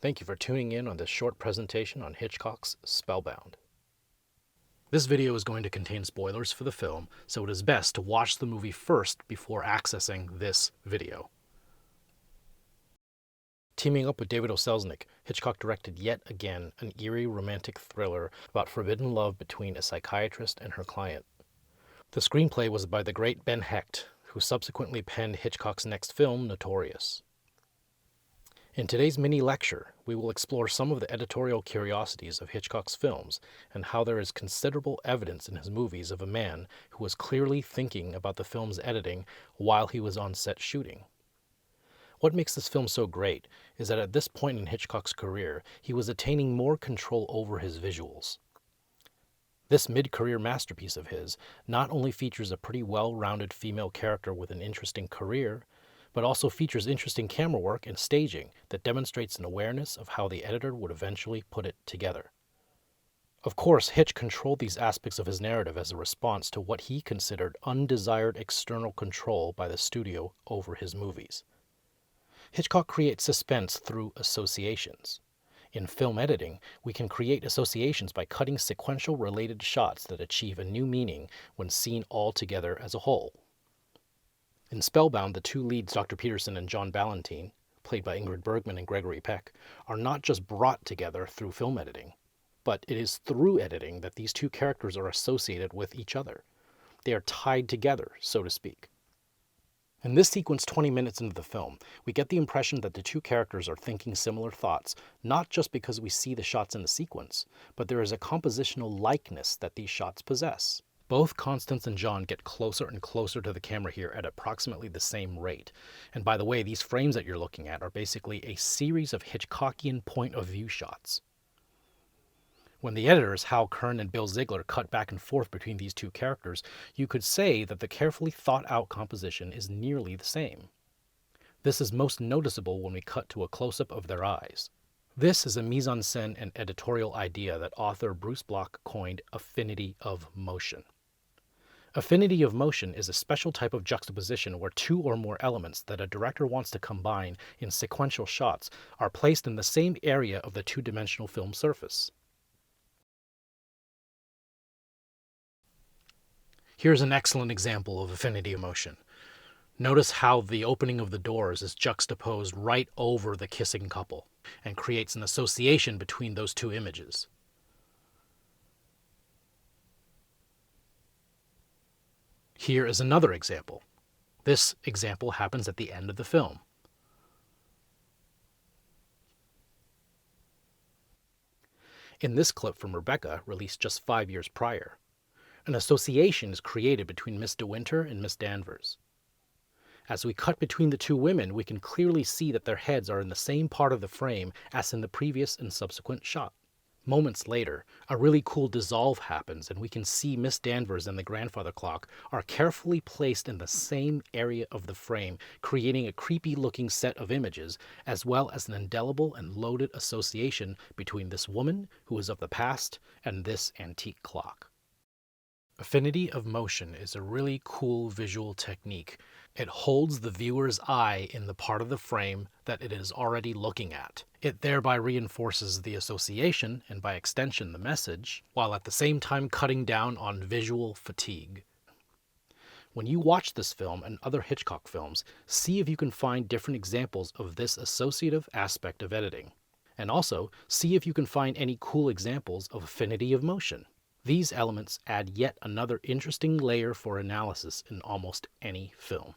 Thank you for tuning in on this short presentation on Hitchcock's Spellbound. This video is going to contain spoilers for the film, so it is best to watch the movie first before accessing this video. Teaming up with David O. Selznick, Hitchcock directed yet again an eerie romantic thriller about forbidden love between a psychiatrist and her client. The screenplay was by the great Ben Hecht, who subsequently penned Hitchcock's next film, Notorious. In today's mini-lecture, we will explore some of the editorial curiosities of Hitchcock's films and how there is considerable evidence in his movies of a man who was clearly thinking about the film's editing while he was on set shooting. What makes this film so great is that at this point in Hitchcock's career, he was attaining more control over his visuals. This mid-career masterpiece of his not only features a pretty well-rounded female character with an interesting career, but also features interesting camera work and staging that demonstrates an awareness of how the editor would eventually put it together. Of course, Hitch controlled these aspects of his narrative as a response to what he considered undesired external control by the studio over his movies. Hitchcock creates suspense through associations. In film editing, we can create associations by cutting sequential related shots that achieve a new meaning when seen all together as a whole. In Spellbound, the two leads, Dr. Peterson and John Ballantyne, played by Ingrid Bergman and Gregory Peck, are not just brought together through film editing, but it is through editing that these two characters are associated with each other. They are tied together, so to speak. In this sequence 20 minutes into the film, we get the impression that the two characters are thinking similar thoughts, not just because we see the shots in the sequence, but there is a compositional likeness that these shots possess. Both Constance and John get closer and closer to the camera here at approximately the same rate. And by the way, these frames that you're looking at are basically a series of Hitchcockian point-of-view shots. When the editors, Hal Kern and Bill Ziegler, cut back and forth between these two characters, you could say that the carefully thought-out composition is nearly the same. This is most noticeable when we cut to a close-up of their eyes. This is a mise-en-scène and editorial idea that author Bruce Bloch coined affinity of motion. Affinity of motion is a special type of juxtaposition where two or more elements that a director wants to combine in sequential shots are placed in the same area of the two-dimensional film surface. Here's an excellent example of affinity of motion. Notice how the opening of the doors is juxtaposed right over the kissing couple and creates an association between those two images. Here is another example. This example happens at the end of the film. In this clip from Rebecca, released just 5 years prior, an association is created between Miss De Winter and Miss Danvers. As we cut between the two women, we can clearly see that their heads are in the same part of the frame as in the previous and subsequent shot. Moments later, a really cool dissolve happens and we can see Miss Danvers and the grandfather clock are carefully placed in the same area of the frame, creating a creepy-looking set of images, as well as an indelible and loaded association between this woman, who is of the past, and this antique clock. Affinity of motion is a really cool visual technique. It holds the viewer's eye in the part of the frame that it is already looking at. It thereby reinforces the association, and by extension the message, while at the same time cutting down on visual fatigue. When you watch this film and other Hitchcock films, see if you can find different examples of this associative aspect of editing. And also, see if you can find any cool examples of affinity of motion. These elements add yet another interesting layer for analysis in almost any film.